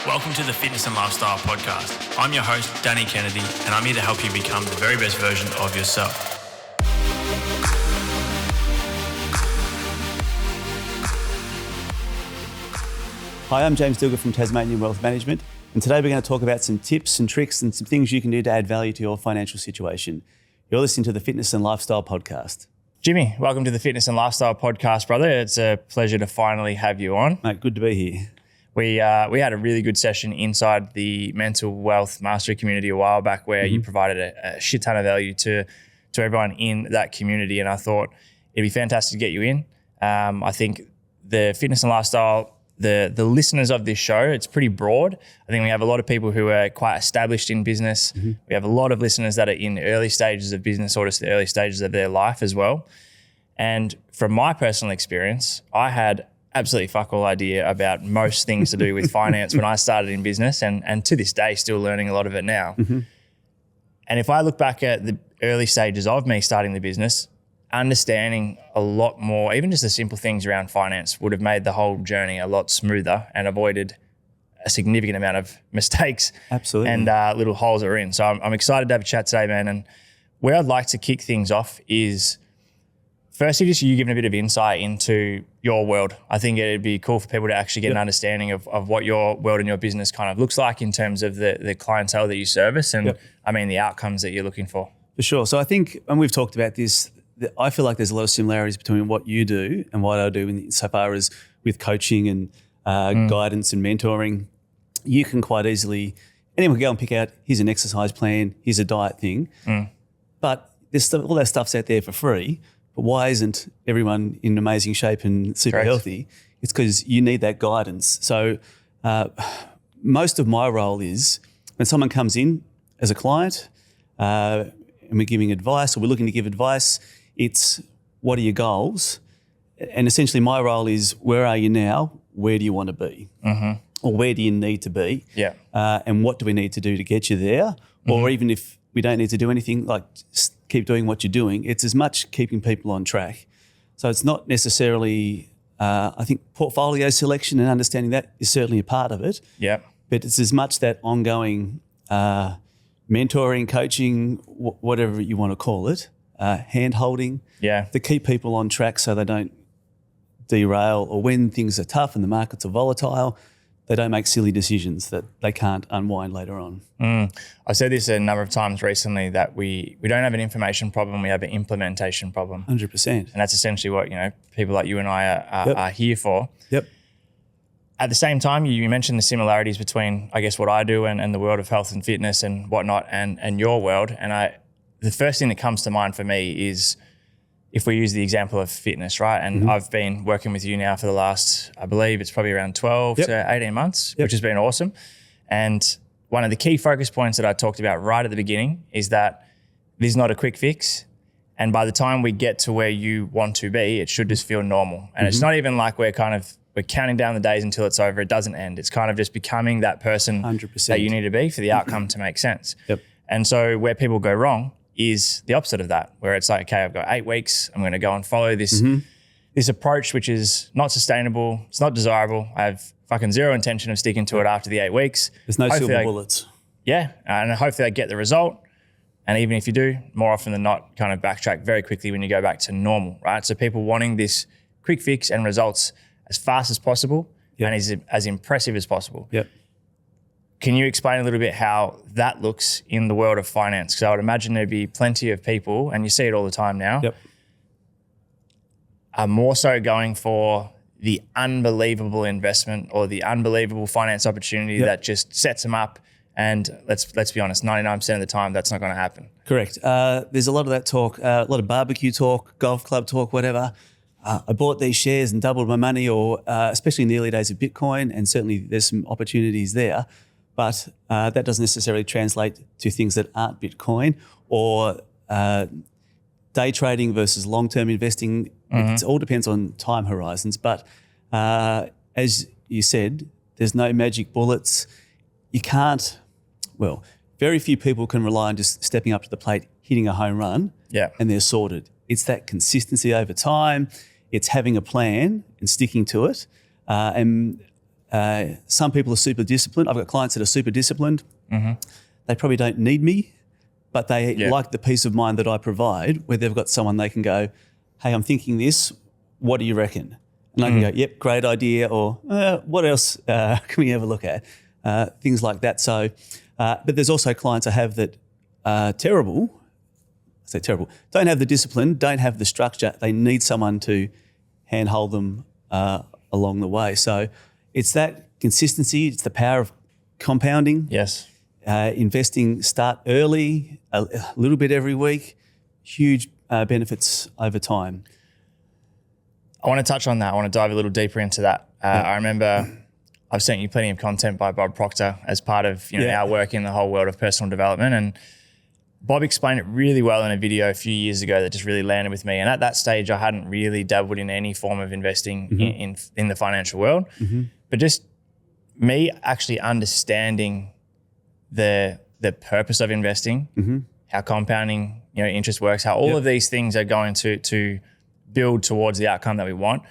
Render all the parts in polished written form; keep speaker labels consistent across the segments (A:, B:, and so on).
A: Welcome to the Fitness and Lifestyle Podcast. I'm your host, Danny Kennedy, and I'm here to help you become the very best version of yourself.
B: Hi, I'm James Dilger from Tasmania Wealth Management, and today we're going to talk about some tips and tricks and some things you can do to add value to your financial situation. You're listening to the Fitness and Lifestyle Podcast.
C: Jimmy, welcome to the Fitness and Lifestyle Podcast, brother. It's a pleasure to finally have you on.
B: Mate, good to be here.
C: We had a really good session inside the mental wealth mastery community a while back where you provided a shit ton of value to everyone in that community, and I thought it'd be fantastic to get you in. I think the Fitness and Lifestyle, the listeners of this show, it's pretty broad. I think we have a lot of people who are quite established in business. We have a lot of listeners that are in the early stages of business or just the early stages of their life as well. And from my personal experience, I had absolutely fuck all idea about most things to do with finance when I started in business, and to this day still learning a lot of it now. And if I look back at the early stages of me starting the business, understanding a lot more, even just the simple things around finance would have made the whole journey a lot smoother and avoided a significant amount of mistakes
B: Absolutely.
C: and little holes that we're in. So I'm excited to have a chat today, man. And where I'd like to kick things off is firstly, just you giving a bit of insight into your world. I think it'd be cool for people to actually get an understanding of what your world and your business kind of looks like in terms of the clientele that you service and I mean the outcomes that you're looking for.
B: For sure. So I think, and we've talked about this, I feel like there's a lot of similarities between what you do and what I do so far as with coaching and guidance and mentoring. You can quite easily, anyone can go and pick out, here's an exercise plan, here's a diet thing. But there's all that stuff's out there for free. But why isn't everyone in amazing shape and super healthy? It's because you need that guidance. So most of my role is when someone comes in as a client and we're giving advice or we're looking to give advice, it's what are your goals? And essentially my role is where are you now? Where do you want to be? Or where do you need to be? And what do we need to do to get you there? Or even if we don't need to do anything, like just keep doing what you're doing. It's as much keeping people on track. So it's not necessarily, I think portfolio selection and understanding that is certainly a part of it. But it's as much that ongoing mentoring, coaching, whatever you want to call it, hand-holding to keep people on track so they don't derail, or when things are tough and the markets are volatile, they don't make silly decisions that they can't unwind later on.
C: I've said this a number of times recently that we don't have an information problem, we have an implementation problem.
B: 100%.
C: And that's essentially what people like you and I are here for. At the same time, you mentioned the similarities between, I guess, what I do and the world of health and fitness and whatnot and your world. And the first thing that comes to mind for me is if we use the example of fitness, right? And I've been working with you now for the last, I believe it's probably around 12 to 18 months, which has been awesome. And one of the key focus points that I talked about right at the beginning is that this is not a quick fix. And by the time we get to where you want to be, it should just feel normal. And it's not even like we're counting down the days until it's over. It doesn't end. It's kind of just becoming that person
B: 100%.
C: that you need to be for the outcome to make sense. And so where people go wrong is the opposite of that, where it's like, okay, I've got 8 weeks. I'm going to go and follow this this approach, which is not sustainable. It's not desirable. I have fucking zero intention of sticking to it after the 8 weeks.
B: There's no silver bullets.
C: And hopefully I get the result. And even if you do, more often than not, kind of backtrack very quickly when you go back to normal, right? So people wanting this quick fix and results as fast as possible and as impressive as possible. Can you explain a little bit how that looks in the world of finance? Because I would imagine there'd be plenty of people, and you see it all the time now, are more so going for the unbelievable investment or the unbelievable finance opportunity that just sets them up. And let's be honest, 99% of the time, that's not going to happen.
B: Correct. There's a lot of that talk, a lot of barbecue talk, golf club talk, whatever. I bought these shares and doubled my money, or especially in the early days of Bitcoin, and certainly there's some opportunities there. But that doesn't necessarily translate to things that aren't Bitcoin or day trading versus long-term investing. It all depends on time horizons. But as you said, there's no magic bullets. You can't, very few people can rely on just stepping up to the plate, hitting a home run, and they're sorted. It's that consistency over time. It's having a plan and sticking to it. And some people are super disciplined. I've got clients that are super disciplined. They probably don't need me, but they like the peace of mind that I provide, where they've got someone they can go, hey, I'm thinking this, what do you reckon? And I can go, yep, great idea, or what else can we have a look at? Things like that. So, but there's also clients I have that are terrible. I say terrible. Don't have the discipline, don't have the structure. They need someone to handhold them along the way. So it's that consistency. It's the power of compounding.
C: Yes.
B: Investing, start early, a little bit every week, huge benefits over time.
C: I want to touch on that. I want to dive a little deeper into that. I remember I've sent you plenty of content by Bob Proctor as part of our work in the whole world of personal development. And Bob explained it really well in a video a few years ago that just really landed with me. And at that stage, I hadn't really dabbled in any form of investing in the financial world. But just me actually understanding the purpose of investing, how compounding interest works, how all of these things are going to build towards the outcome that we want.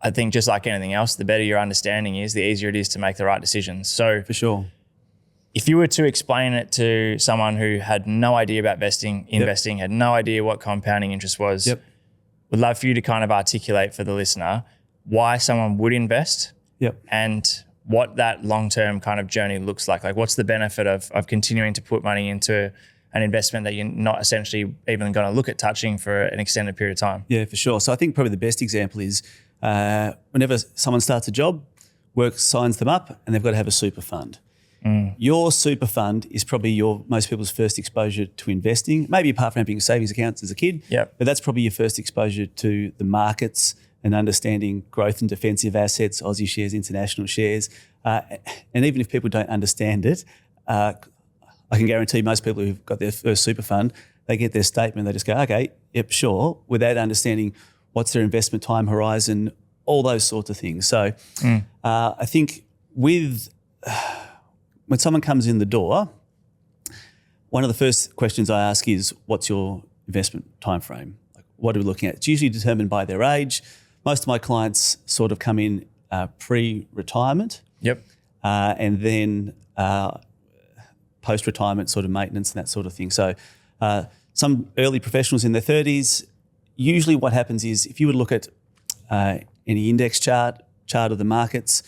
C: I think just like anything else, the better your understanding is, the easier it is to make the right decisions. So
B: for sure,
C: if you were to explain it to someone who had no idea about investing, had no idea what compounding interest was, would love for you to kind of articulate for the listener why someone would invest and what that long-term kind of journey looks like. Like, what's the benefit of continuing to put money into an investment that you're not essentially even going to look at touching for an extended period of time?
B: Yeah, for sure. So I think probably the best example is whenever someone starts a job, work signs them up and they've got to have a super fund. Your super fund is probably most people's first exposure to investing, maybe apart from having savings accounts as a kid, but that's probably your first exposure to the markets and understanding growth and defensive assets, Aussie shares, international shares. And even if people don't understand it, I can guarantee most people who've got their first super fund, they get their statement, they just go, okay, yep, sure, without understanding what's their investment time horizon, all those sorts of things. So I think when someone comes in the door, one of the first questions I ask is, what's your investment time frame? Like, what are we looking at? It's usually determined by their age. Most of my clients sort of come in pre-retirement. And then post-retirement sort of maintenance and that sort of thing. So some early professionals in their 30s, usually what happens is if you would look at any index chart of the markets,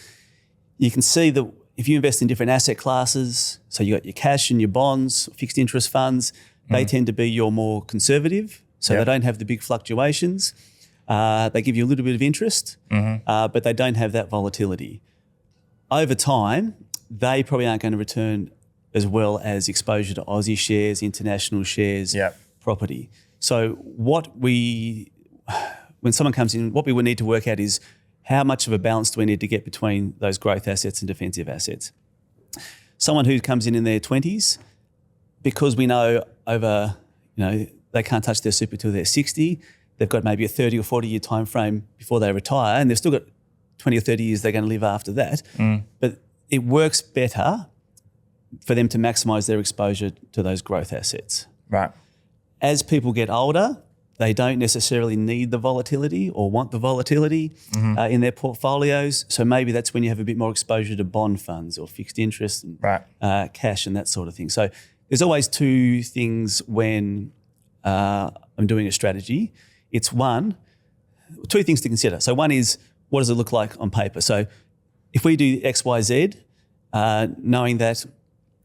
B: you can see that if you invest in different asset classes, so you got your cash and your bonds, fixed interest funds, they tend to be your more conservative, so they don't have the big fluctuations. They give you a little bit of interest, but they don't have that volatility. Over time, they probably aren't going to return as well as exposure to Aussie shares, international shares, property. So when someone comes in, what we would need to work out is how much of a balance do we need to get between those growth assets and defensive assets. Someone who comes in their 20s, because we know they can't touch their super till they're 60, they've got maybe a 30 or 40 year time frame before they retire, and they've still got 20 or 30 years they're going to live after that. But it works better for them to maximise their exposure to those growth assets.
C: Right.
B: As people get older, they don't necessarily need the volatility or want the volatility in their portfolios. So maybe that's when you have a bit more exposure to bond funds or fixed interest and cash and that sort of thing. So there's always two things when I'm doing a strategy. It's two things to consider. So one is, what does it look like on paper? So if we do X, Y, Z, knowing that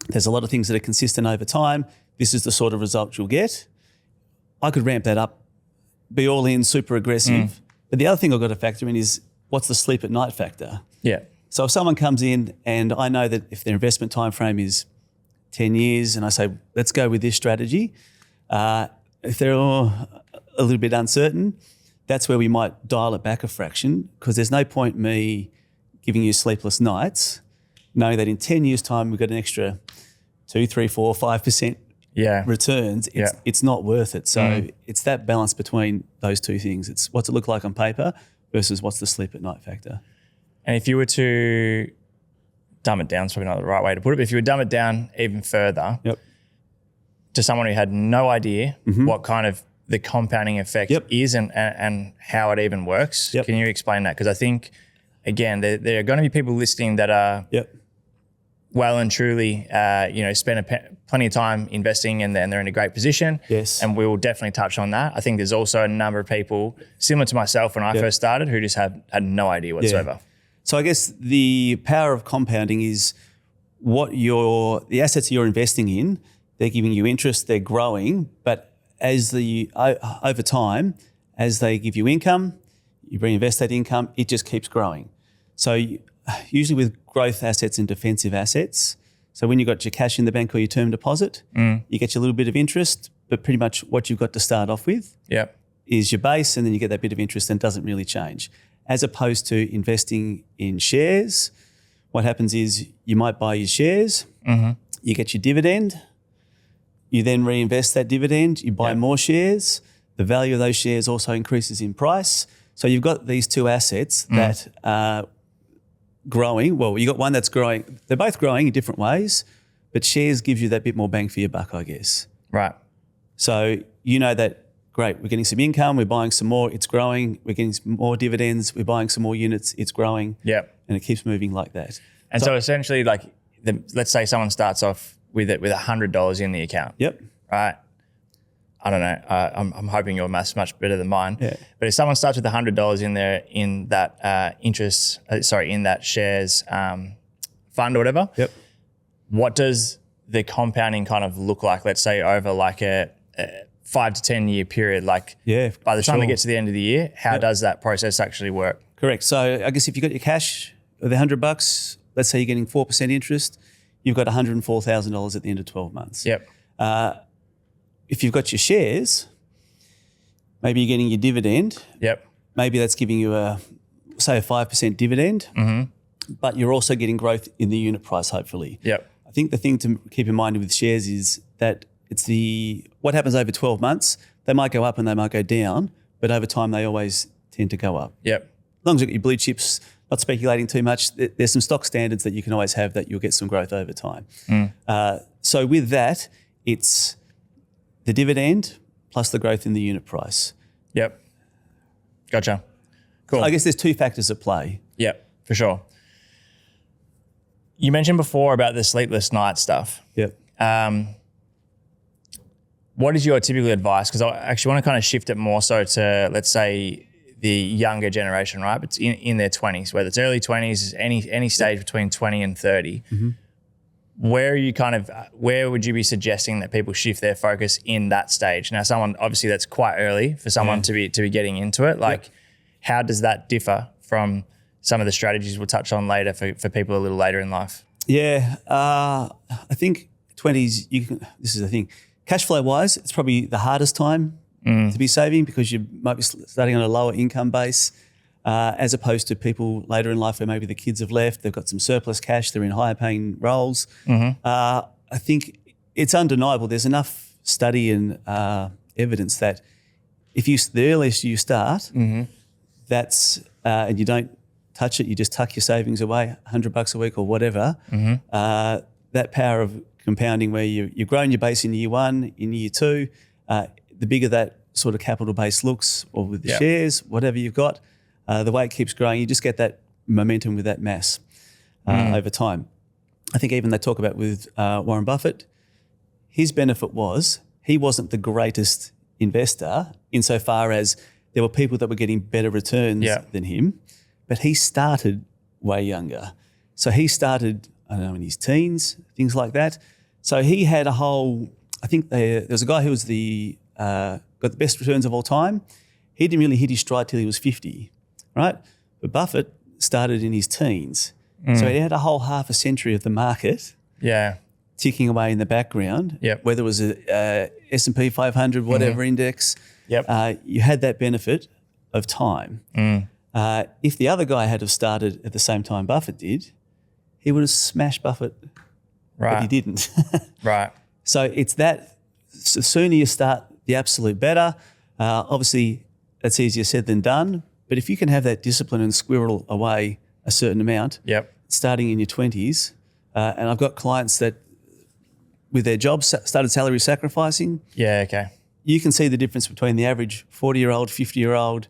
B: there's a lot of things that are consistent over time, this is the sort of result you'll get. I could ramp that up, be all in, super aggressive. But the other thing I've got to factor in is, what's the sleep at night factor? So if someone comes in and I know that if their investment time frame is 10 years and I say, let's go with this strategy, if they're a little bit uncertain, that's where we might dial it back a fraction, because there's no point me giving you sleepless nights knowing that in 10 years' time we've got an extra 2, 3, 4, 5% returns. It's not worth it. So it's that balance between those two things. It's what's it look like on paper versus what's the sleep at night factor.
C: And if you were to dumb it down, it's probably not the right way to put it, but if you would dumb it down even further to someone who had no idea what kind of the compounding effect is and how it even works, can you explain that? Because I think again, there are going to be people listening that are
B: Yep.
C: well and truly, spend plenty of time investing and they're in a great position.
B: Yes.
C: And we will definitely touch on that. I think there's also a number of people similar to myself when I first started who just had no idea whatsoever.
B: Yeah. So I guess the power of compounding is the assets you're investing in, they're giving you interest, they're growing, but over time, as they give you income, you reinvest that income, it just keeps growing. So usually with growth assets and defensive assets, so when you've got your cash in the bank or your term deposit, you get your little bit of interest, but pretty much what you've got to start off with is your base, and then you get that bit of interest and it doesn't really change. As opposed to investing in shares, what happens is you might buy your shares, you get your dividend, you then reinvest that dividend, you buy more shares, the value of those shares also increases in price. So you've got these two assets that are growing. Well, you've got one that's growing. They're both growing in different ways, but shares gives you that bit more bang for your buck, I guess.
C: Right.
B: So you know that, great, we're getting some income, we're buying some more, it's growing, we're getting some more dividends, we're buying some more units, it's growing.
C: Yep.
B: And it keeps moving like that.
C: And so essentially, let's say someone starts off with $100 in the account.
B: Yep.
C: Right. I don't know. I'm hoping your math's much better than mine.
B: Yeah.
C: But if someone starts with $100 in there in that in that shares fund or whatever.
B: Yep.
C: What does the compounding kind of look like? Let's say over like a 5 to 10 year period. Like by the time we get to the end of the year, how does that process actually work?
B: Correct. So I guess if you've got your cash of the $100, let's say you're getting 4% interest, you've got $104,000 at the end of 12 months.
C: Yep.
B: If you've got your shares, maybe you're getting your dividend.
C: Yep.
B: Maybe that's giving you a 5% dividend, but you're also getting growth in the unit price, hopefully.
C: Yep.
B: I think the thing to keep in mind with shares is that it's what happens over 12 months. They might go up and they might go down, but over time they always tend to go up.
C: Yep.
B: As long as you've got your blue chips, not speculating too much, there's some stock standards that you can always have that you'll get some growth over time. So with that, it's the dividend plus the growth in the unit price.
C: Yep. Gotcha. Cool.
B: I guess there's two factors at play.
C: Yep, for sure. You mentioned before about the sleepless night stuff.
B: Yep.
C: What is your typical advice? Because I actually want to kind of shift it more so to, let's say, the younger generation, right? But it's in their 20s, whether it's early 20s, any stage between 20 and 30. Where would you be suggesting that people shift their focus in that stage? Now, obviously that's quite early for someone to be getting into it. Like, how does that differ from some of the strategies we'll touch on later for people a little later in life? Yeah,
B: I think 20s, this is the thing, cash flow wise, it's probably the hardest time to be saving because you might be starting on a lower income base as opposed to people later in life where maybe the kids have left, they've got some surplus cash, they're in higher paying roles. I think it's undeniable. There's enough study and evidence that the earliest you start, that's and you don't touch it, you just tuck your savings away, $100 a week or whatever, that power of compounding where you've grown your base in year one, in year two, the bigger that sort of capital base looks, or with the shares, whatever you've got, the way it keeps growing, you just get that momentum with that mass over time. I think even they talk about with Warren Buffett, his benefit was he wasn't the greatest investor insofar as there were people that were getting better returns than him, but he started way younger. So he started, I don't know, in his teens, things like that. So he had a whole, I think there was a guy who was got the best returns of all time. He didn't really hit his stride till he was 50, right? But Buffett started in his teens. So he had a whole half a century of the market ticking away in the background, whether it was a S&P 500, whatever index, you had that benefit of time. If the other guy had have started at the same time Buffett did, he would have smashed Buffett, but he didn't. So it's that, the sooner you start, the absolute better. Obviously, that's easier said than done, but if you can have that discipline and squirrel away a certain amount, starting in your 20s, and I've got clients that with their jobs started salary sacrificing. You can see the difference between the average 40-year-old, 50-year-old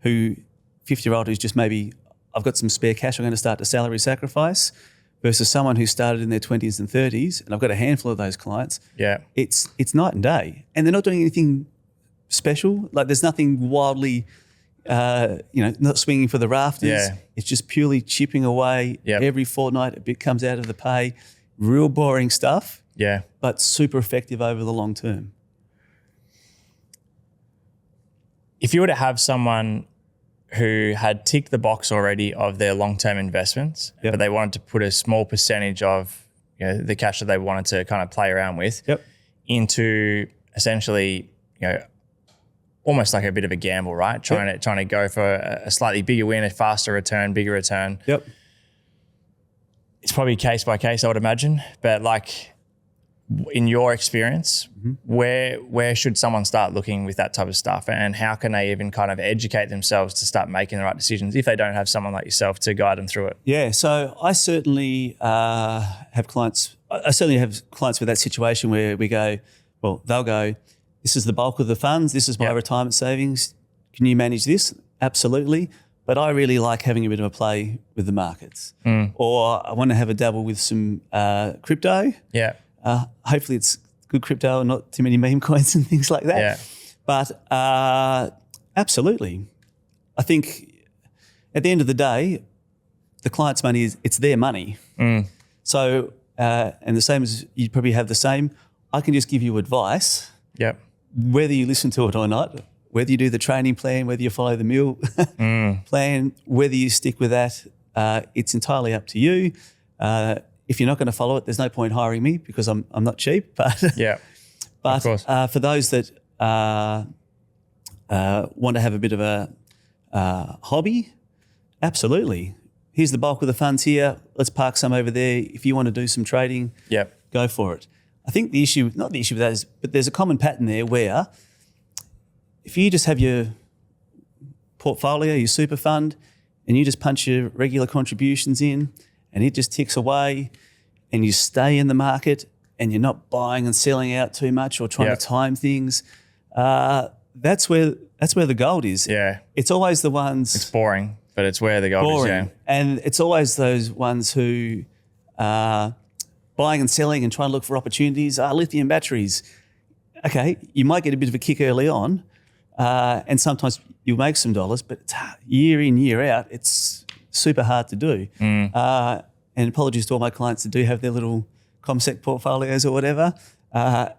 B: who's just maybe, I've got some spare cash, I'm going to start to salary sacrifice, versus someone who started in their 20s and 30s, and I've got a handful of those clients.
C: Yeah.
B: It's night and day. And they're not doing anything special. Like there's nothing wildly, not swinging for the rafters.
C: Yeah.
B: It's just purely chipping away.
C: Yep.
B: Every fortnight a bit comes out of the pay. Real boring stuff.
C: Yeah.
B: But super effective over the long term.
C: If you were to have someone who had ticked the box already of their long-term investments,
B: Yep.
C: but they wanted to put a small percentage of the cash that they wanted to kind of play around with
B: Yep.
C: into essentially, almost like a bit of a gamble, right? Trying to go for a slightly bigger win, a faster return, bigger return.
B: Yep.
C: It's probably case by case, I would imagine. But like in your experience, where should someone start looking with that type of stuff, and how can they even kind of educate themselves to start making the right decisions if they don't have someone like yourself to guide them through it?
B: Yeah, so I certainly have clients. I certainly have clients with that situation where we go, well, they'll go, this is the bulk of the funds. This is my retirement savings. Can you manage this? Absolutely. But I really like having a bit of a play with the markets. Or I want to have a dabble with some crypto.
C: Yeah.
B: Hopefully it's good crypto and not too many meme coins and things like that.
C: Yeah.
B: But absolutely. I think at the end of the day, the client's money it's their money. So, and the same as you probably have the same, I can just give you advice.
C: Yep.
B: Whether you listen to it or not, whether you do the training plan, whether you follow the meal plan, whether you stick with that, it's entirely up to you. If you're not going to follow it, there's no point hiring me because I'm not cheap. But
C: Of course.
B: For those that want to have a bit of a hobby, absolutely. Here's the bulk of the funds here. Let's park some over there. If you want to do some trading, go for it. I think not the issue with that is, but there's a common pattern there where if you just have your portfolio, your super fund, and you just punch your regular contributions in and it just ticks away and you stay in the market and you're not buying and selling out too much or trying to time things, that's where the gold is.
C: Yeah.
B: It's always the ones...
C: It's boring, but it's where the gold is, yeah.
B: And it's always those ones who are buying and selling and trying to look for opportunities. Lithium batteries. Okay, you might get a bit of a kick early on, and sometimes you'll make some dollars, but it's year in, year out, it's super hard to do. And apologies to all my clients that do have their little ComSec portfolios or whatever, and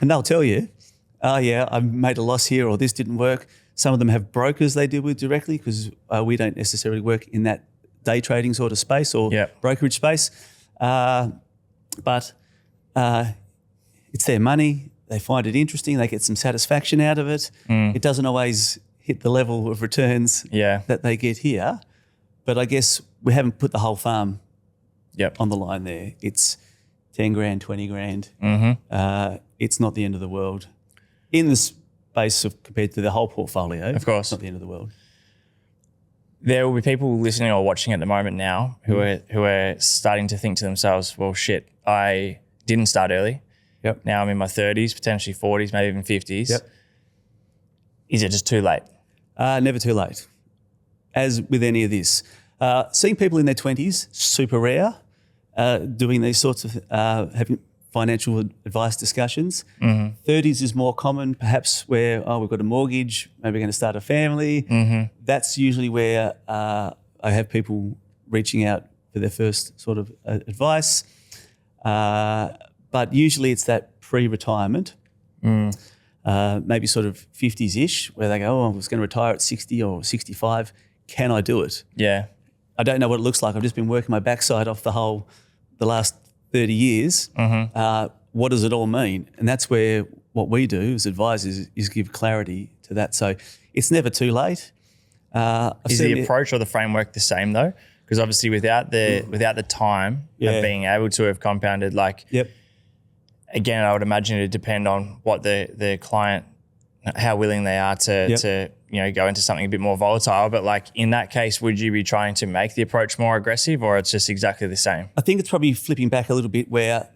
B: they'll tell you, I made a loss here or this didn't work. Some of them have brokers they deal with directly because we don't necessarily work in that day trading sort of space or brokerage space. But it's their money. They find it interesting. They get some satisfaction out of it. It doesn't always hit the level of returns that they get here. But I guess we haven't put the whole farm on the line there. It's 10 grand, 20 grand. It's not the end of the world. In the space of compared to the whole portfolio,
C: of course,
B: it's not the end of the world.
C: There will be people listening or watching at the moment now who are starting to think to themselves, well, shit, I didn't start early. Now I'm in my 30s, potentially 40s, maybe even 50s. Is it just too late?
B: Never too late. As with any of this. Seeing people in their 20s, super rare, doing these sorts of having financial advice discussions. 30s is more common, perhaps where, we've got a mortgage, maybe we're going to start a family. That's usually where I have people reaching out for their first sort of advice. But usually it's that pre-retirement, maybe sort of 50s-ish, where they go, I was going to retire at 60 or 65. Can I do it? I don't know what it looks like. I've just been working my backside off the last 30 years. What does it all mean? And that's where what we do as advisors is give clarity to that. So it's never too late.
C: Is the approach or the framework the same though? Because obviously without the time of being able to have compounded, again, I would imagine it would depend on what the client, how willing they are to go into something a bit more volatile. But in that case, would you be trying to make the approach more aggressive, or it's just exactly the same?
B: I think it's probably flipping back a little bit where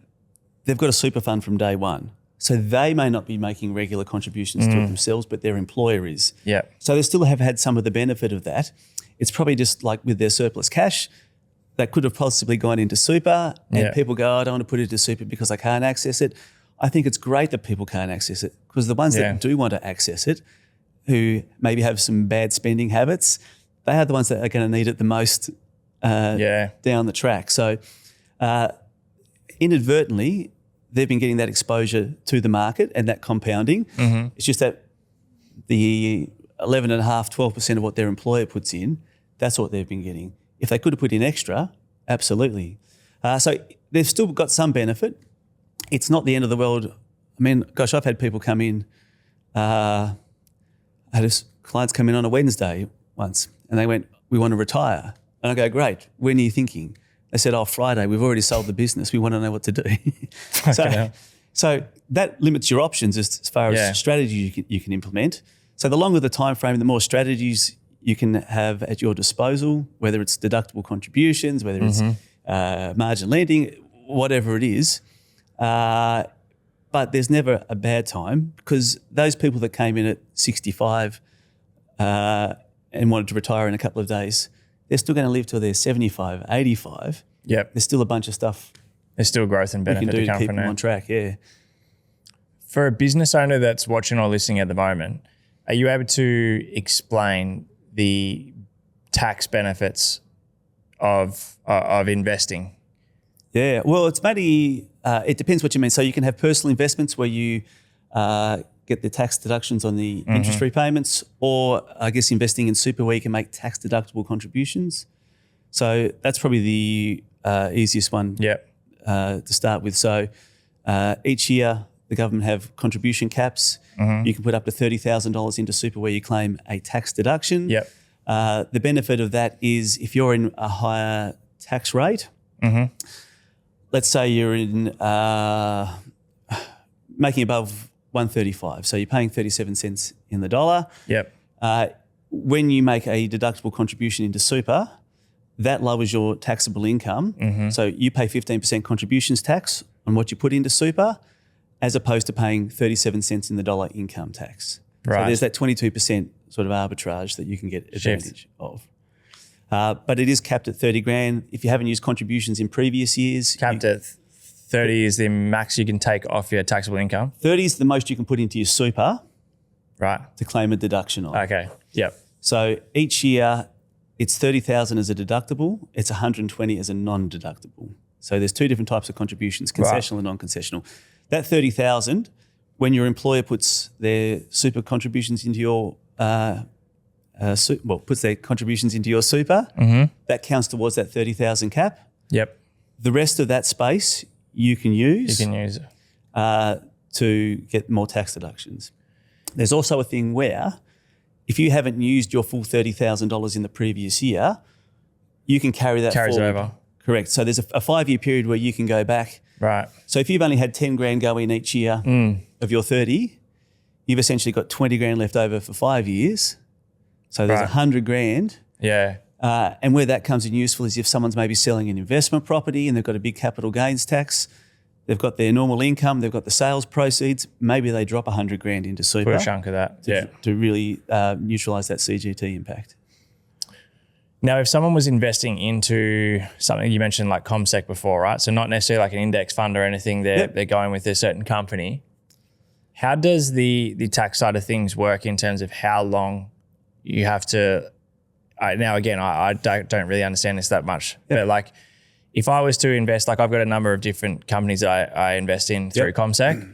B: they've got a super fund from day one. So they may not be making regular contributions to it themselves, but their employer is.
C: Yeah.
B: So they still have had some of the benefit of that. It's probably just like with their surplus cash, that could have possibly gone into super, and people go, I don't want to put it into super because I can't access it. I think it's great that people can't access it, because the ones that do want to access it, who maybe have some bad spending habits, they are the ones that are going to need it the most down the track. So inadvertently, they've been getting that exposure to the market and that compounding. It's just that the 11.5%, 12% of what their employer puts in, that's what they've been getting. If they could have put in extra, absolutely. So they've still got some benefit. It's not the end of the world. I mean, gosh, I've had people come in, I had clients come in on a Wednesday once, and they went, we want to retire. And I go, great, when are you thinking? They said, Friday, we've already sold the business. We want to know what to do. So that limits your options as far as strategies you can implement. So the longer the time frame, the more strategies you can have at your disposal, whether it's deductible contributions, whether it's margin lending, whatever it is. But there's never a bad time, because those people that came in at 65 and wanted to retire in a couple of days, they're still going to live till they're 75, 85.
C: Yep.
B: There's still a bunch of stuff
C: there's still growth and benefit
B: we can do
C: to come
B: keep
C: from
B: them
C: there.
B: on track,
C: For a business owner that's watching or listening at the moment, are you able to explain the tax benefits of investing?
B: Yeah, well, it's mainly, it depends what you mean. So you can have personal investments where you get the tax deductions on the interest repayments, or I guess investing in super where you can make tax deductible contributions. So that's probably the easiest one to start with. So each year the government have contribution caps. You can put up to $30,000 into super where you claim a tax deduction. The benefit of that is if you're in a higher tax rate, let's say you're in making above 135, so you're paying 37 cents in the dollar. When you make a deductible contribution into super, that lowers your taxable income. So you pay 15% contributions tax on what you put into super, as opposed to paying 37 cents in the dollar income tax. So there's that 22% sort of arbitrage that you can get advantage of. But it is capped at 30 grand. If you haven't used contributions in previous years.
C: Capped at 30 is the max you can take off your taxable income?
B: 30 is the most you can put into your super
C: to
B: claim a deduction on. So each year it's 30,000 as a deductible, it's 120 as a non-deductible. So there's two different types of contributions, concessional and non-concessional. That 30,000, when your employer puts their super contributions into your puts their contributions into your super, that counts towards that 30,000 cap. The rest of that space you can use. To get more tax deductions. There's also a thing where if you haven't used your full $30,000 in the previous year, you can carry that forward.
C: Carries it over.
B: Correct. So there's a 5-year period where you can go back. So if you've only had 10 grand go in each year of your 30, you've essentially got 20 grand left over for 5 years. So there's 100 grand. And where that comes in useful is if someone's maybe selling an investment property and they've got a big capital gains tax, they've got their normal income, they've got the sales proceeds, maybe they drop 100 grand into super.
C: Put a chunk of that.
B: To really neutralise that CGT impact.
C: Now, if someone was investing into something you mentioned like CommSec before, right? So not necessarily like an index fund or anything, they're going with a certain company. How does the tax side of things work in terms of how long you have to, now again, I don't really understand this that much, but like if I was to invest, like I've got a number of different companies that I invest in through CommSec,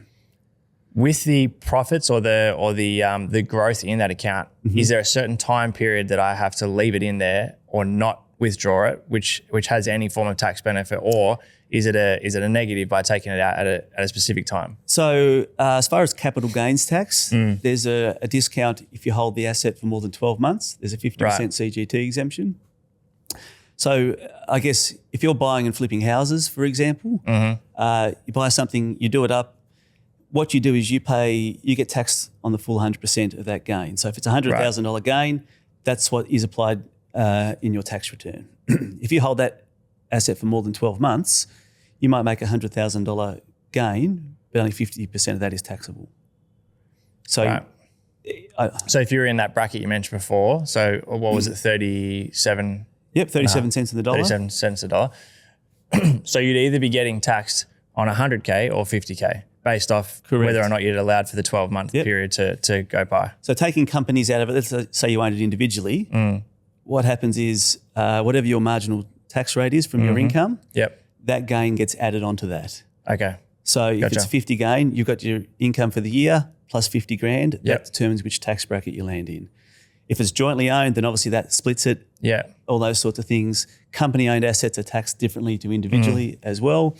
C: with the profits or the growth in that account, is there a certain time period that I have to leave it in there or not withdraw it, which has any form of tax benefit, or is it a negative by taking it out at a specific time?
B: So as far as capital gains tax, there's a discount if you hold the asset for more than 12 months. There's a 50% CGT exemption. So I guess if you're buying and flipping houses, for example, you buy something, you do it up. What you do is you get taxed on the full 100% of that gain. So if it's a $100,000 gain, that's what is applied in your tax return. If you hold that asset for more than 12 months, you might make a $100,000 gain, but only 50% of that is taxable. So,
C: Right. So if you're in that bracket you mentioned before, so what was it, 37?
B: Yep, 37 cents on the dollar.
C: 37 cents a dollar. So you'd either be getting taxed on 100K or 50K based off
B: Correct.
C: whether or not you'd allowed for the 12-month period to go by.
B: So taking companies out of it, let's say you owned it individually, what happens is whatever your marginal tax rate is from your income,
C: Yep.
B: that gain gets added onto that.
C: Okay.
B: So if it's 50 gain, you've got your income for the year plus 50 grand, that determines which tax bracket you land in. If it's jointly owned, then obviously that splits it,
C: Yeah.
B: all those sorts of things. Company-owned assets are taxed differently to individually as well.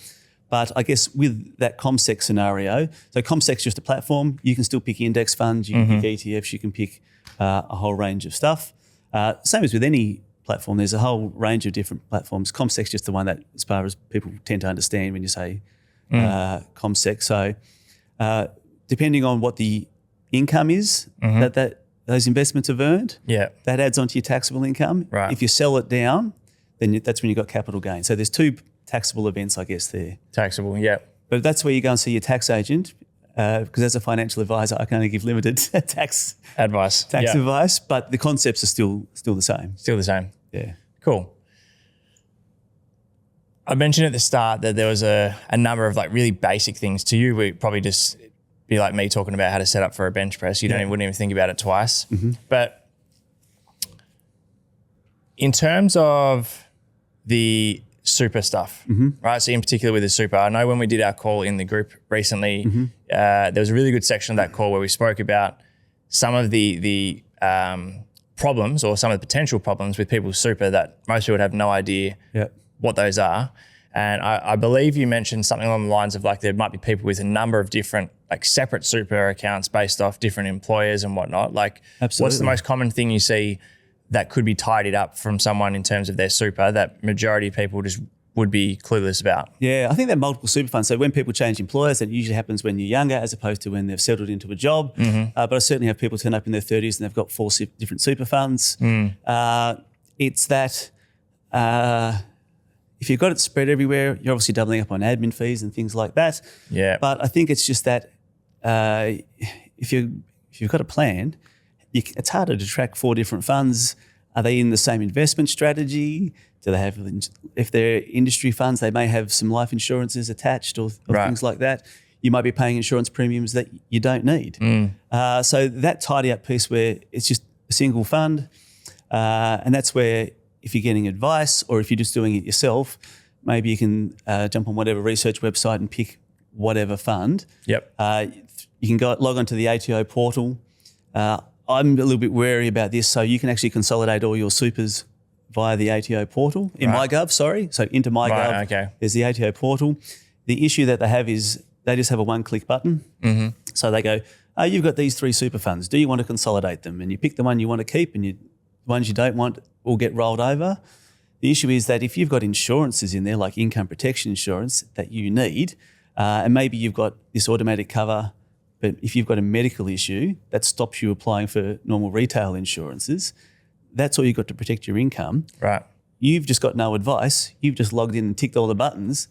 B: But I guess with that CommSec scenario, so CommSec's just a platform. You can still pick index funds, you can pick ETFs, you can pick a whole range of stuff. Same as with any platform, there's a whole range of different platforms. CommSec's just the one that, as far as people tend to understand when you say CommSec. So depending on what the income is that those investments have earned, that adds onto your taxable income.
C: Right.
B: If you sell it down, then that's when you've got capital gain. So there's two taxable events, I guess, there.
C: Taxable, yeah.
B: But that's where you go and see your tax agent, because as a financial advisor, I can only give limited tax
C: Advice.
B: advice, but the concepts are still the same.
C: Still the same.
B: Yeah.
C: Cool. I mentioned at the start that there was a number of like really basic things. To you, we probably just be like me talking about how to set up for a bench press. You wouldn't even think about it twice. But in terms of the super stuff, right? So in particular with the super, I know when we did our call in the group recently, there was a really good section of that call where we spoke about some of the problems or some of the potential problems with people's super that most people would have no idea what those are. And I believe you mentioned something along the lines of like there might be people with a number of different like separate super accounts based off different employers and whatnot. Like what's the most common thing you see that could be tidied up from someone in terms of their super that majority of people just would be clueless about?
B: Yeah, I think they're multiple super funds. So when people change employers, that usually happens when you're younger as opposed to when they've settled into a job. But I certainly have people turn up in their 30s and they've got 4 different super funds. It's that if you've got it spread everywhere, you're obviously doubling up on admin fees and things like that.
C: Yeah.
B: But I think it's just that if you've got a plan, it's harder to track 4 different funds. Are they in the same investment strategy? Do they have, if they're industry funds, they may have some life insurances attached or things like that. You might be paying insurance premiums that you don't need. So that tidy up piece where it's just a single fund, and that's where if you're getting advice or if you're just doing it yourself, maybe you can jump on whatever research website and pick whatever fund.
C: Yep.
B: You can go log onto the ATO portal. I'm a little bit wary about this, so you can actually consolidate all your supers via the ATO portal in MyGov. So into MyGov, there's the ATO portal. The issue that they have is they just have a one-click button. So they go, you've got these 3 super funds. Do you want to consolidate them? And you pick the one you want to keep, and the ones you don't want will get rolled over. The issue is that if you've got insurances in there, like income protection insurance that you need, and maybe you've got this automatic cover, but if you've got a medical issue, that stops you applying for normal retail insurances. That's all you've got to protect your income.
C: Right.
B: You've just got no advice. You've just logged in and ticked all the buttons,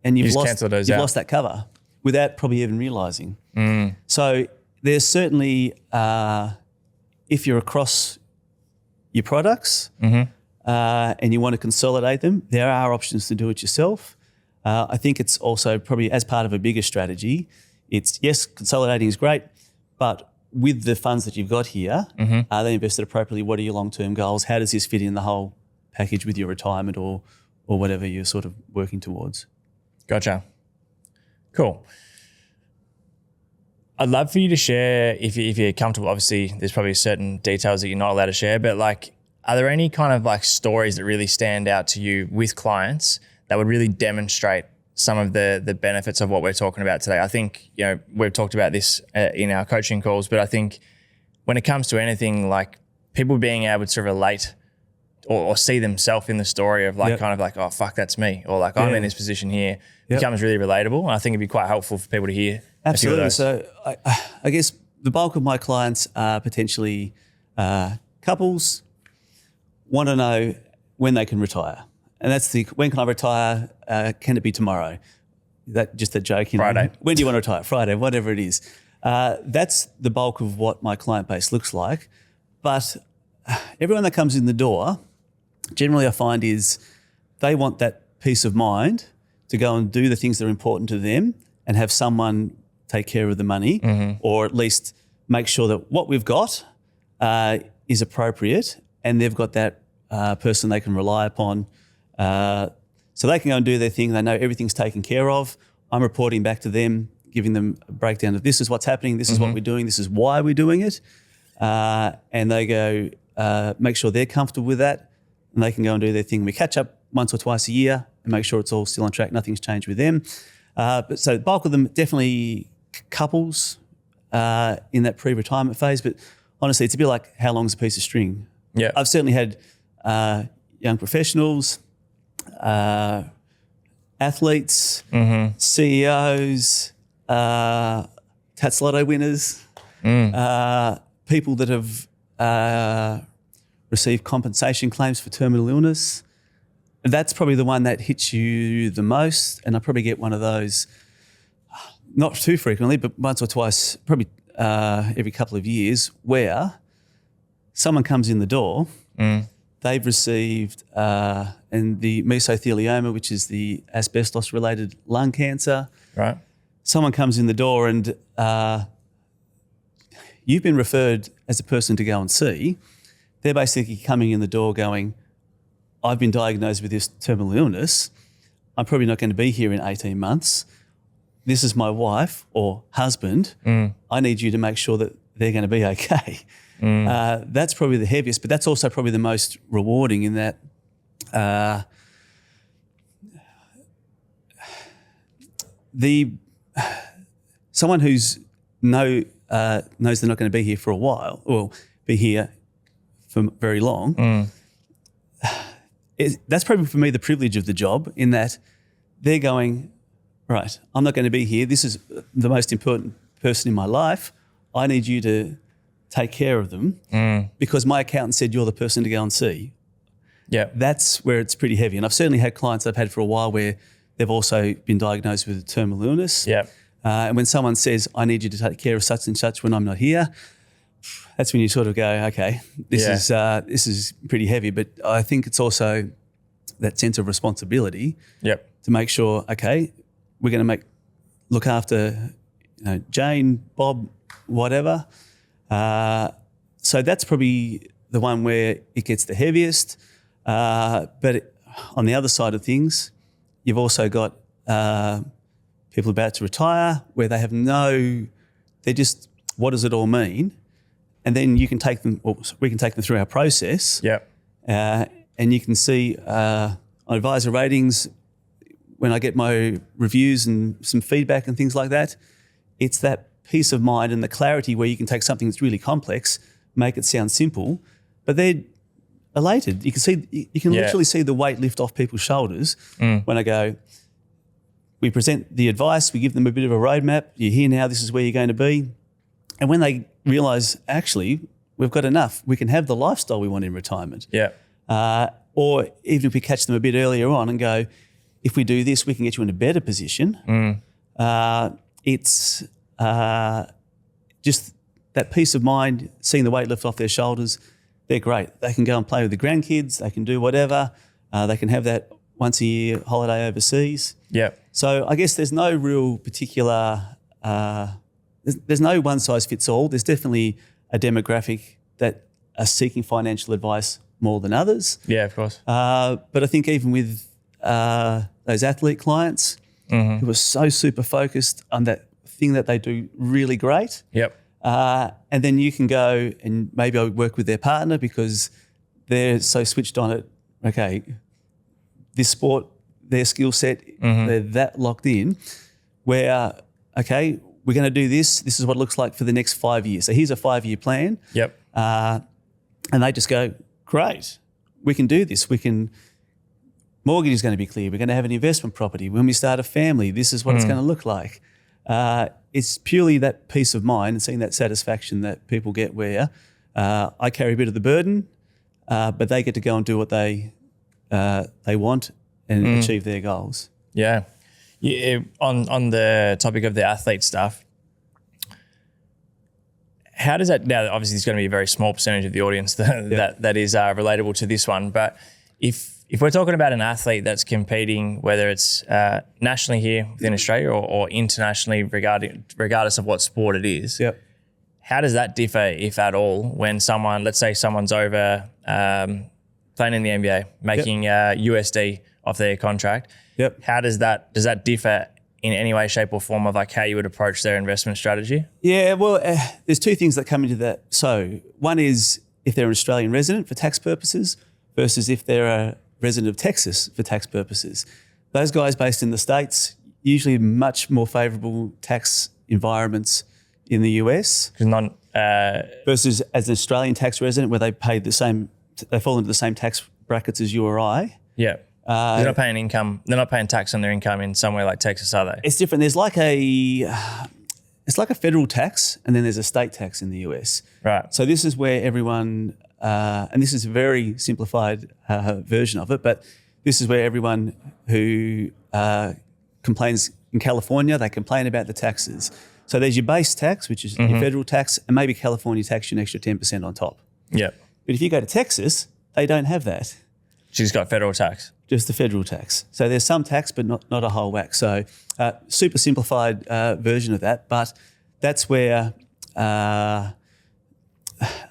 B: and you've lost that cover without probably even realising. So there's certainly, if you're across your products and you want to consolidate them, there are options to do it yourself. I think it's also probably as part of a bigger strategy, it's, yes, consolidating is great, but with the funds that you've got here, are they invested appropriately? What are your long-term goals? How does this fit in the whole package with your retirement or whatever you're sort of working towards?
C: Gotcha. Cool. I'd love for you to share, if you're comfortable, obviously there's probably certain details that you're not allowed to share, but like, are there any kind of like stories that really stand out to you with clients that would really demonstrate some of the benefits of what we're talking about today? I think, we've talked about this in our coaching calls, but I think when it comes to anything, like people being able to relate or see themselves in the story of like, kind of like, oh, fuck, that's me. Or like, I'm in this position here, becomes really relatable. And I think it'd be quite helpful for people to hear.
B: Absolutely. So I guess the bulk of my clients are potentially couples, want to know when they can retire. And that's when can I retire? Can it be tomorrow? just a joke.
C: Friday.
B: When do you want to retire? Friday, whatever it is. That's the bulk of what my client base looks like. But everyone that comes in the door, generally I find is they want that peace of mind to go and do the things that are important to them and have someone take care of the money, or at least make sure that what we've got is appropriate, and they've got that person they can rely upon. So they can go and do their thing. They know everything's taken care of. I'm reporting back to them, giving them a breakdown of this is what's happening, this is what we're doing, this is why we're doing it. And they go make sure they're comfortable with that, and they can go and do their thing. We catch up once or twice a year and make sure it's all still on track, nothing's changed with them. But so the bulk of them definitely couples in that pre-retirement phase. But honestly, it's a bit like how long's a piece of string?
C: Yeah.
B: I've certainly had young professionals, athletes, CEOs, Tats Lotto winners, people that have received compensation claims for terminal illness. That's probably the one that hits you the most, and I probably get one of those, not too frequently, but once or twice, probably every couple of years, where someone comes in the door, they've received and the mesothelioma, which is the asbestos-related lung cancer.
C: Right.
B: Someone comes in the door and you've been referred as a person to go and see. They're basically coming in the door going, I've been diagnosed with this terminal illness. I'm probably not going to be here in 18 months. This is my wife or husband. I need you to make sure that they're going to be okay. That's probably the heaviest, but that's also probably the most rewarding in that someone who's knows they're not going to be here for a while or be here for very long. That's probably for me the privilege of the job, in that they're going, right, I'm not going to be here. This is the most important person in my life. I need you to take care of them because my accountant said you're the person to go and see.
C: Yeah.
B: That's where it's pretty heavy. And I've certainly had clients I've had for a while where they've also been diagnosed with a terminal illness.
C: Yeah.
B: And when someone says, I need you to take care of such and such when I'm not here, that's when you sort of go, okay, this is pretty heavy. But I think it's also that sense of responsibility to make sure, okay, we're going to look after Jane, Bob, whatever. So that's probably the one where it gets the heaviest. But on the other side of things, you've also got people about to retire where they have they're just, what does it all mean? And then you can take them, or we can take them through our process. And you can see on advisor ratings, when I get my reviews and some feedback and things like that, it's that peace of mind and the clarity where you can take something that's really complex, make it sound simple, but they're elated. You can literally see the weight lift off people's shoulders when I go, we present the advice, we give them a bit of a roadmap, you're here now, this is where you're going to be. And when they realise, actually, we've got enough, we can have the lifestyle we want in retirement. Or even if we catch them a bit earlier on and go, if we do this, we can get you in a better position. It's just that peace of mind, seeing the weight lift off their shoulders. They're great. They can go and play with the grandkids. They can do whatever. They can have that once a year holiday overseas. So I guess there's no real particular, there's no one size fits all. There's definitely a demographic that are seeking financial advice more than others.
C: Of course.
B: But I think even with those athlete clients who are so super focused on that thing that they do really great. And then you can go and maybe I'll work with their partner because they're so switched on it. Okay, this sport, their skill set, they're that locked in where, okay, we're going to do this. This is what it looks like for the next 5 years. So here's a 5-year plan. And they just go, great, we can do this. Mortgage is going to be clear. We're going to have an investment property. When we start a family, this is what it's going to look like. It's purely that peace of mind and seeing that satisfaction that people get where I carry a bit of the burden, but they get to go and do what they want and achieve their goals.
C: On the topic of the athlete stuff, how does that, now obviously there's going to be a very small percentage of the audience that is relatable to this one, but if we're talking about an athlete that's competing, whether it's nationally here within Australia or internationally, regardless of what sport it is, how does that differ, if at all, when let's say someone's over playing in the NBA, making USD off their contract? How does that differ in any way, shape or form of like how you would approach their investment strategy?
B: Yeah, well, there's two things that come into that. So one is if they're an Australian resident for tax purposes versus if they're a resident of Texas for tax purposes. Those guys based in the States, usually much more favourable tax environments in the US. Versus as an Australian tax resident where they pay they fall into the same tax brackets as you or I.
C: Yeah. They're not paying income. They're not paying tax on their income in somewhere like Texas, are they?
B: It's different. There's like it's like a federal tax, and then there's a state tax in the US.
C: Right.
B: So this is where everyone, and this is a very simplified version of it, but this is where everyone who complains in California, they complain about the taxes. So there's your base tax, which is your federal tax, and maybe California tax you an extra 10% on top.
C: Yeah.
B: But if you go to Texas, they don't have that.
C: She's got federal tax.
B: Just the federal tax. So there's some tax, but not a whole whack. So super simplified version of that. But that's where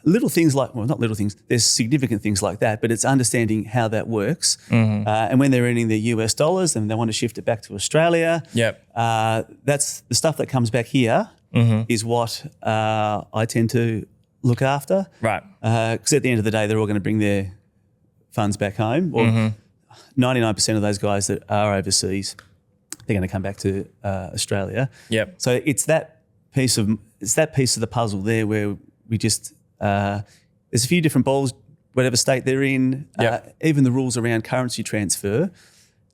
B: little things like, well, not little things, there's significant things like that, but it's understanding how that works. And when they're earning their US dollars and they want to shift it back to Australia, that's the stuff that comes back here is what I tend to look after.
C: Right.
B: Because at the end of the day, they're all going to bring their funds back home. Or 99% of those guys that are overseas, they're going to come back to Australia.
C: Yep.
B: So it's that piece of the puzzle there where we just there's a few different balls, whatever state they're in. Even the rules around currency transfer,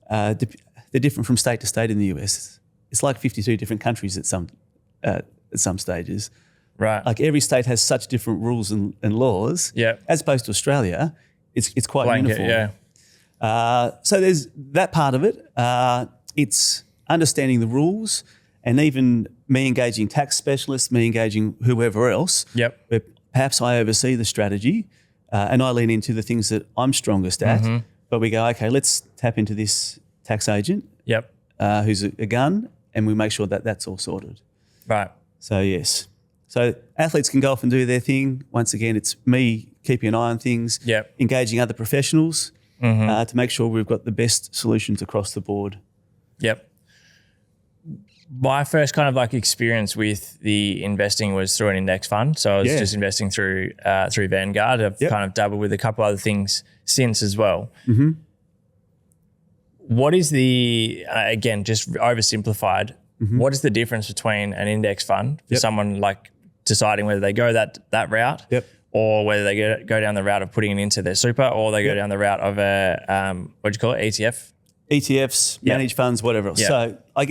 B: they're different from state to state in the US. It's like 52 different countries at some stages.
C: Right.
B: Like every state has such different rules and laws.
C: Yeah.
B: As opposed to Australia, it's quite
C: Blanket,
B: uniform.
C: Yeah.
B: So there's that part of it. It's understanding the rules, and even me engaging tax specialists, me engaging whoever else.
C: Yep.
B: Where perhaps I oversee the strategy, and I lean into the things that I'm strongest at. But we go, okay, let's tap into this tax agent.
C: Yep.
B: Who's a gun, and we make sure that that's all sorted.
C: Right.
B: So yes. So athletes can go off and do their thing. Once again, it's me keeping an eye on things, engaging other professionals to make sure we've got the best solutions across the board.
C: Yep. My first kind of like experience with the investing was through an index fund. So I was just investing through Vanguard. I've kind of dabbled with a couple other things since as well. What is the, again, just oversimplified, what is the difference between an index fund for someone like deciding whether they go that route or whether they go down the route of putting it into their super, or they go down the route of a, what do you call it, ETF?
B: ETFs, managed funds, whatever else. So I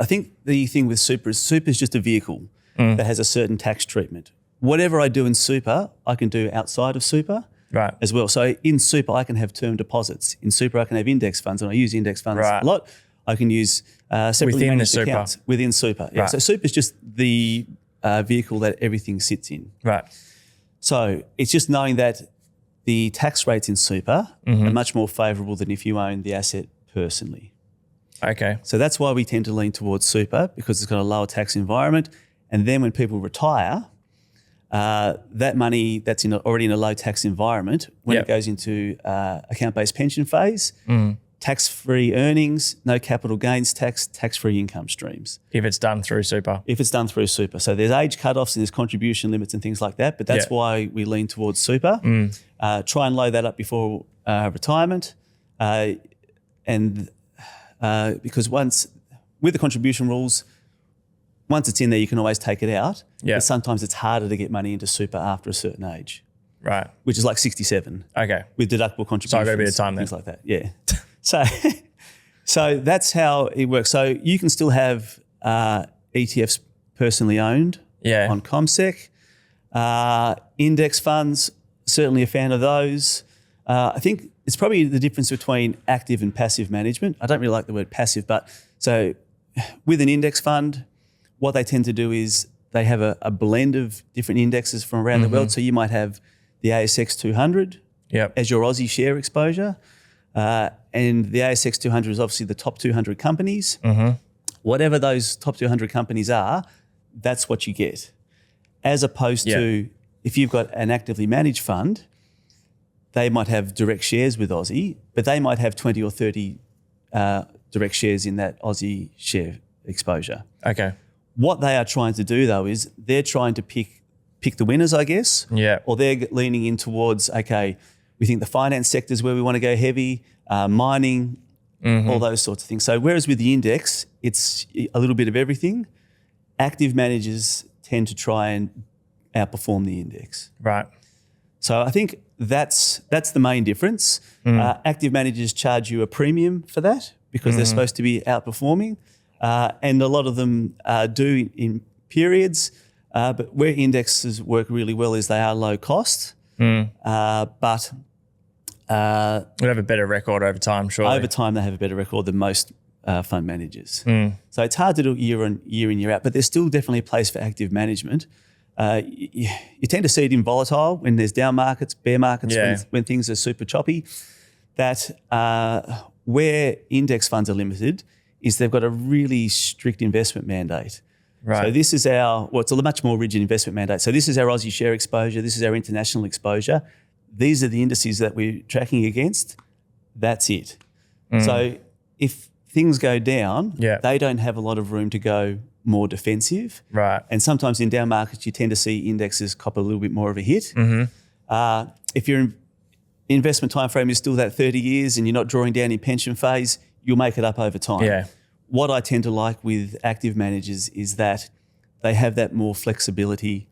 B: think the thing with super is just a vehicle that has a certain tax treatment. Whatever I do in super, I can do outside of super as well. So in super, I can have term deposit. In super, I can have index funds, and I use index funds a lot. I can use separately
C: within
B: managed
C: the
B: accounts
C: super.
B: Within super. So super is just the vehicle that everything sits in.
C: Right.
B: So it's just knowing that the tax rates in super are much more favourable than if you own the asset personally.
C: Okay.
B: So that's why we tend to lean towards super, because it's got a lower tax environment. And then when people retire, that money that's already in a low tax environment, when it goes into account-based pension phase, tax-free earnings, no capital gains tax, tax-free income streams.
C: If it's done through super.
B: If it's done through super. So there's age cutoffs and there's contribution limits and things like that, but that's why we lean towards super. Try and load that up before retirement. Because with the contribution rules, once it's in there, you can always take it out. But sometimes it's harder to get money into super after a certain age.
C: Right.
B: Which is like 67.
C: Okay.
B: With deductible contributions.
C: So I've got a bit of time there.
B: Things like that. Yeah. So that's how it works. So you can still have ETFs personally owned on CommSec. Index funds, certainly a fan of those. I think it's probably the difference between active and passive management. I don't really like the word passive, but so with an index fund, what they tend to do is they have a blend of different indexes from around the world. So you might have the ASX 200 as your Aussie share exposure. And the ASX 200 is obviously the top 200 companies. Whatever those top 200 companies are, that's what you get. As opposed to if you've got an actively managed fund, they might have direct shares with Aussie, but they might have 20 or 30 direct shares in that Aussie share exposure.
C: Okay.
B: What they are trying to do though is they're trying to pick the winners, I guess. Yeah. Or they're leaning in towards, okay, we think the finance sector is where we want to go heavy, mining, all those sorts of things. So whereas with the index, it's a little bit of everything, active managers tend to try and outperform the index.
C: Right.
B: So I think that's the main difference. Active managers charge you a premium for that because they're supposed to be outperforming. And a lot of them do in periods. But where indexes work really well is they are low cost. But
C: we have a better record over time, surely.
B: Over time, they have a better record than most fund managers. So it's hard to do year in, year out, but there's still definitely a place for active management. You tend to see it in volatile when there's down markets, bear markets, when things are super choppy. That where index funds are limited is they've got a really strict investment mandate. Right. So this is it's a much more rigid investment mandate. So this is our Aussie share exposure. This is our international exposure. These are the indices that we're tracking against. That's it. So if things go down, they don't have a lot of room to go more defensive.
C: Right.
B: And sometimes in down markets, you tend to see indexes cop a little bit more of a hit. If your investment time frame is still that 30 years and you're not drawing down in pension phase, you'll make it up over time.
C: Yeah.
B: What I tend to like with active managers is that they have that more flexibility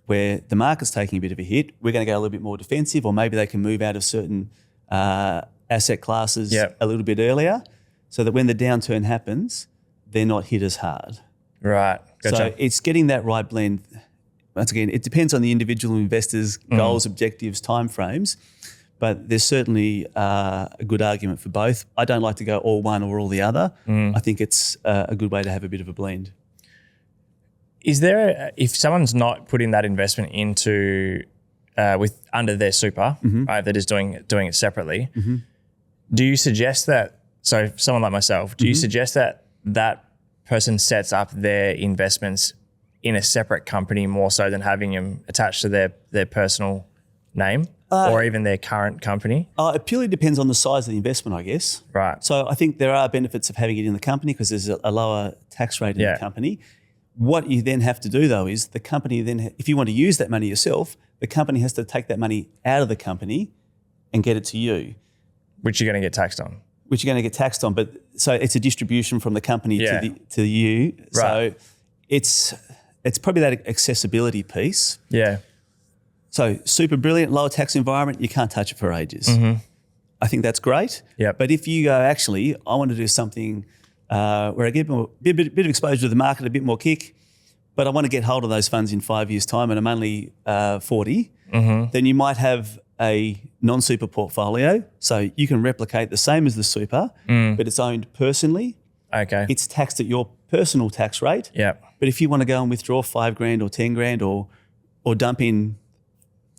B: where the market's taking a bit of a hit, we're going to go a little bit more defensive, or maybe they can move out of certain asset classes a little bit earlier so that when the downturn happens, they're not hit as hard.
C: Right. Gotcha.
B: So it's getting that right blend. Once again, it depends on the individual investor's goals, objectives, timeframes, but there's certainly a good argument for both. I don't like to go all one or all the other. I think it's a good way to have a bit of a blend.
C: Is there, if someone's not putting that investment into under their super, right, they're just doing it separately, do you suggest that, so someone like myself, do you suggest that that person sets up their investments in a separate company more so than having them attached to their personal name or even their current company?
B: It purely depends on the size of the investment, I guess.
C: Right.
B: So I think there are benefits of having it in the company because there's a lower tax rate in the company. What you then have to do though is the company then, if you want to use that money yourself, the company has to take that money out of the company and get it to you.
C: Which you're going to get taxed on.
B: Which you're going to get taxed on. But so it's a distribution from the company to you. Right. So it's probably that accessibility piece.
C: Yeah.
B: So super brilliant, lower tax environment, you can't touch it for ages. I think that's great.
C: Yep.
B: But if you go, actually, I want to do something where I get a bit of exposure to the market, a bit more kick, but I want to get hold of those funds in 5 years' time and I'm only 40, then you might have a non-super portfolio. So you can replicate the same as the super, but it's owned personally.
C: Okay.
B: It's taxed at your personal tax rate.
C: Yeah.
B: But if you want to go and withdraw $5,000 or $10,000 or dump in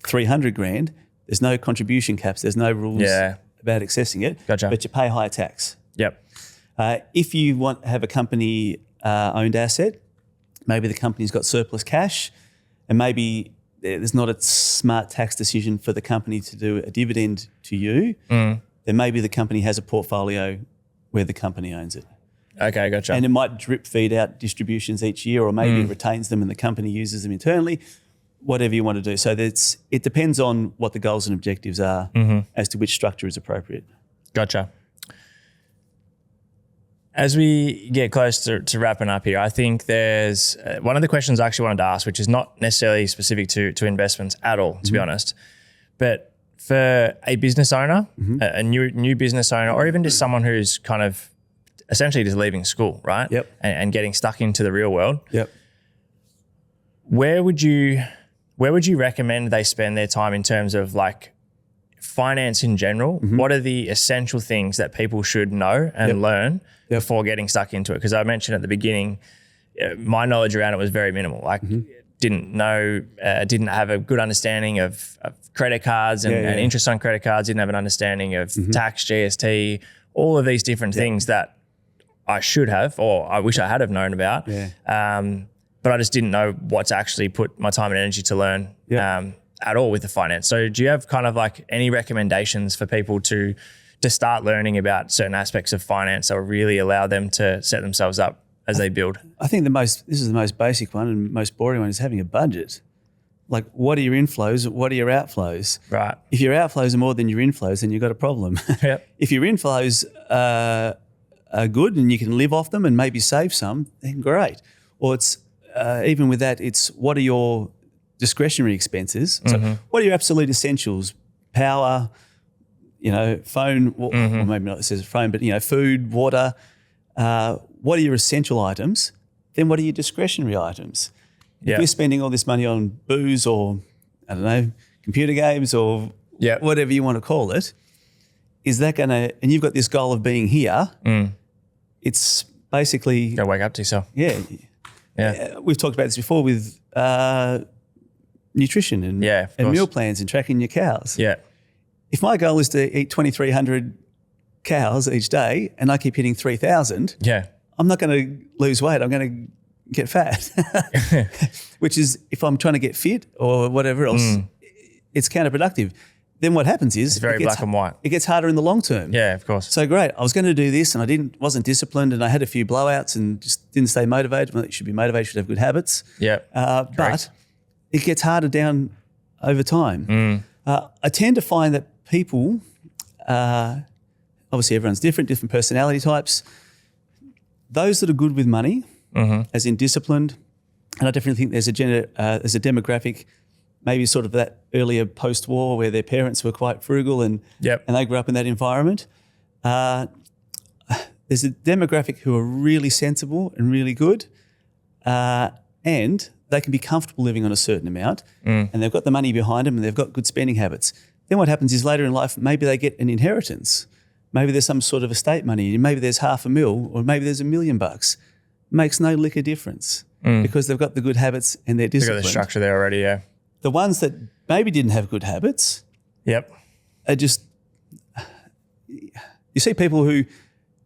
B: 300 grand, there's no contribution caps. There's no rules about accessing it.
C: Gotcha.
B: But you pay higher tax.
C: Yep.
B: If you want to have a company owned asset, maybe the company's got surplus cash and maybe there's not a smart tax decision for the company to do a dividend to you, then maybe the company has a portfolio where the company owns it.
C: Okay, gotcha.
B: And it might drip feed out distributions each year or maybe it retains them and the company uses them internally, whatever you want to do. So it depends on what the goals and objectives are as to which structure is appropriate.
C: Gotcha. As we get close to wrapping up here, I think there's one of the questions I actually wanted to ask, which is not necessarily specific to investments at all, to be honest. But for a business owner, a new business owner, or even just someone who's kind of essentially just leaving school, right?
B: Yep.
C: And getting stuck into the real world.
B: Yep.
C: Where would you recommend they spend their time in terms of like finance in general, what are the essential things that people should know and learn before getting stuck into it? Because I mentioned at the beginning, my knowledge around it was very minimal. Like didn't know, didn't have a good understanding of credit cards and interest on credit cards, didn't have an understanding of tax, GST, all of these different things that I should have, or I wish I had have known about. But I just didn't know what to actually put my time and energy to learn at all with the finance. So do you have kind of like any recommendations for people to start learning about certain aspects of finance that will really allow them to set themselves up as they build?
B: I think this is the most basic one and most boring one is having a budget. Like, what are your inflows? What are your outflows?
C: Right.
B: If your outflows are more than your inflows, then you've got a problem. If your inflows are good and you can live off them and maybe save some, then great. Or it's even with that, it's what are your discretionary expenses? So what are your absolute essentials? Power, phone, or maybe not it says phone, but food, water. What are your essential items? Then what are your discretionary items? If you're spending all this money on booze or, I don't know, computer games or whatever you want to call it, is that going to, and you've got this goal of being here, it's basically...
C: Go wake up to yourself.
B: We've talked about this before with nutrition and meal plans and tracking your cows. If my goal is to eat 2,300 cows each day and I keep hitting 3,000, I'm not going to lose weight. I'm going to get fat, which is if I'm trying to get fit or whatever else, it's counterproductive. Then what happens is
C: it's very black and white.
B: It gets harder in the long term.
C: Yeah, of course.
B: So great. I was going to do this and I wasn't disciplined and I had a few blowouts and just didn't stay motivated. Well, you should be motivated, you should have good habits. But it gets harder down over time. I tend to find that people, obviously everyone's different personality types. Those that are good with money, as in disciplined, and I definitely think there's a demographic, maybe sort of that earlier post-war where their parents were quite frugal and they grew up in that environment. There's a demographic who are really sensible and really good, and they can be comfortable living on a certain amount, and they've got the money behind them and they've got good spending habits. Then what happens is later in life, maybe they get an inheritance. Maybe there's some sort of estate money, maybe there's $500,000 or maybe there's $1 million. Makes no lick of difference because they've got the good habits and they're disciplined.
C: They've got the structure there already,
B: The ones that maybe didn't have good habits are just, you see people who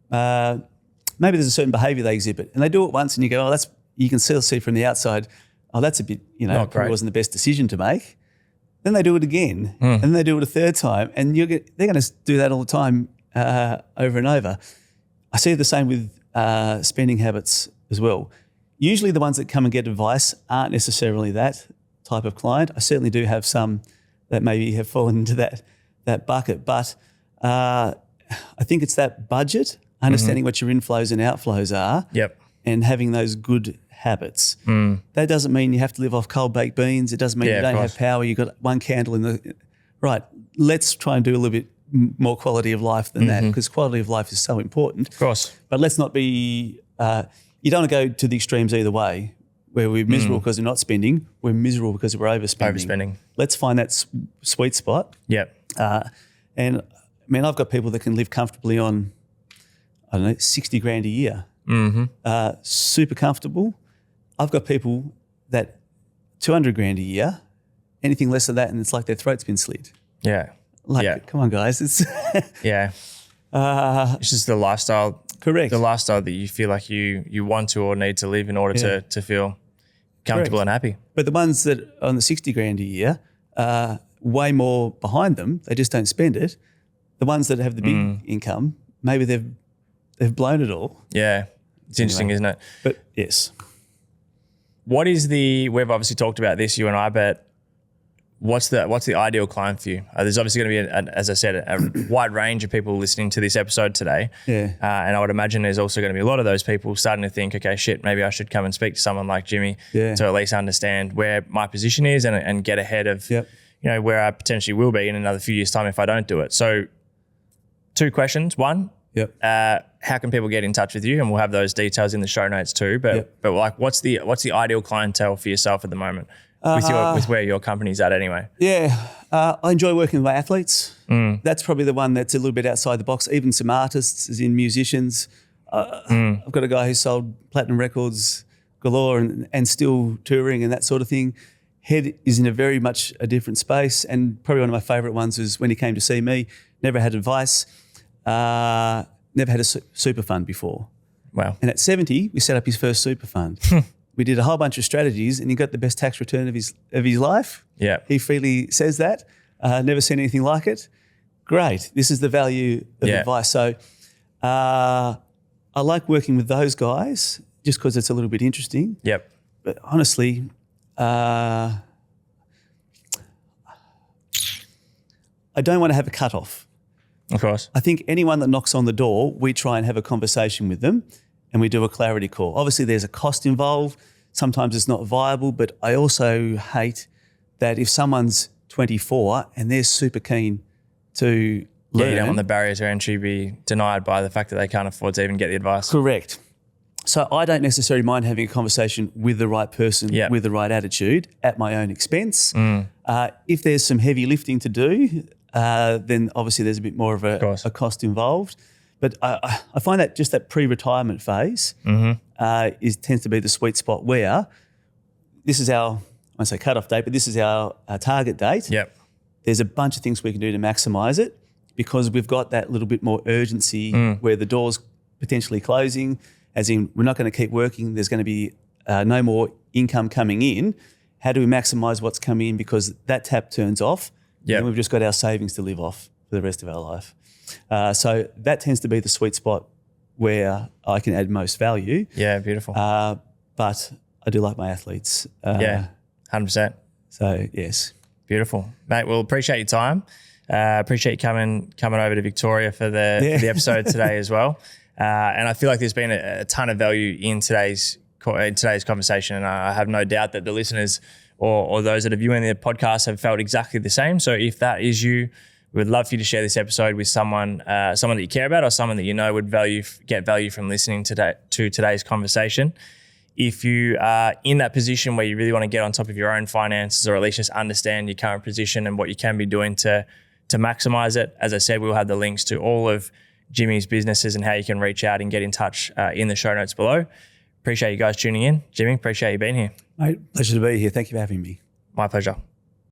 B: maybe there's a certain behaviour they exhibit and they do it once and you go, you can still see from the outside, that's a bit, probably wasn't the best decision to make. Then they do it again and then they do it a third time and they're going to do that all the time over and over. I see the same with spending habits as well. Usually the ones that come and get advice aren't necessarily that type of client. I certainly do have some that maybe have fallen into that bucket, but I think it's that budget, understanding what your inflows and outflows are and having those good habits. That doesn't mean you have to live off cold baked beans. It doesn't mean you don't have power. You've got one candle in the... Right, let's try and do a little bit more quality of life than that because quality of life is so important.
C: Of course.
B: But let's not be... you don't want to go to the extremes either way where we're miserable because we're not spending. We're miserable because we're overspending. Let's find that sweet spot. And I mean, I've got people that can live comfortably on, I don't know, 60 grand a year. Super comfortable. I've got people that 200 grand a year, anything less than that, and it's like their throat's been slit. Come on, guys. It's
C: it's just the lifestyle.
B: Correct.
C: The lifestyle that you feel like you want to or need to live in order to feel comfortable and happy.
B: But the ones that are on the 60 grand a year, way more behind them, they just don't spend it. The ones that have the big income, maybe they've blown it all.
C: It's interesting, isn't it?
B: But yes.
C: What is we've obviously talked about this, you and I, but what's the ideal client for you? There's obviously going to be, as I said, a wide range of people listening to this episode today. And I would imagine there's also going to be a lot of those people starting to think, okay, shit, maybe I should come and speak to someone like Jimmy to at least understand where my position is and get ahead of, where I potentially will be in another few years' time if I don't do it. So 2 questions. One, how can people get in touch with you? And we'll have those details in the show notes too. But like, what's the ideal clientele for yourself at the moment? with where your company's at anyway?
B: Yeah, I enjoy working with my athletes. That's probably the one that's a little bit outside the box. Even some artists, as in musicians. I've got a guy who sold platinum records galore and still touring and that sort of thing. Head is in a very much a different space, and probably one of my favourite ones is when he came to see me. Never had advice, never had a super fund before.
C: Wow.
B: And at 70, we set up his first super fund. We did a whole bunch of strategies, and he got the best tax return of his life.
C: Yeah.
B: He freely says that. Never seen anything like it. Great. This is the value of advice. So I like working with those guys just because it's a little bit interesting.
C: Yep.
B: But honestly, I don't want to have a cutoff.
C: Of course.
B: I think anyone that knocks on the door, we try and have a conversation with them and we do a clarity call. Obviously, there's a cost involved. Sometimes it's not viable, but I also hate that if someone's 24 and they're super keen to learn.
C: You don't want the barriers to entry be denied by the fact that they can't afford to even get the advice.
B: Correct. So I don't necessarily mind having a conversation with the right person, with the right attitude at my own expense. If there's some heavy lifting to do, then obviously there's a bit more of a cost involved. But I find that just that pre-retirement phase tends to be the sweet spot where this is our, I won't say cut-off date, but this is our target date.
C: Yep.
B: There's a bunch of things we can do to maximise it because we've got that little bit more urgency where the door's potentially closing, as in we're not going to keep working. There's going to be no more income coming in. How do we maximise what's coming in because that tap turns off and we've just got our savings to live off for the rest of our life. So that tends to be the sweet spot where I can add most value.
C: Yeah, beautiful.
B: But I do like my athletes.
C: 100%.
B: So, yes.
C: Beautiful. Mate, well, appreciate your time. Appreciate you coming over to Victoria for the episode today as well. And I feel like there's been a ton of value in today's conversation, and I have no doubt that the listeners or those that are viewing the podcast have felt exactly the same. So if that is you, we would love for you to share this episode with someone that you care about or someone that you know would get value from listening to today's conversation. If you are in that position where you really want to get on top of your own finances or at least just understand your current position and what you can be doing to maximize it, as I said, we'll have the links to all of Jimmy's businesses and how you can reach out and get in touch in the show notes below. Appreciate you guys tuning in. Jimmy, appreciate you being here.
B: Mate, pleasure to be here. Thank you for having me.
C: My pleasure.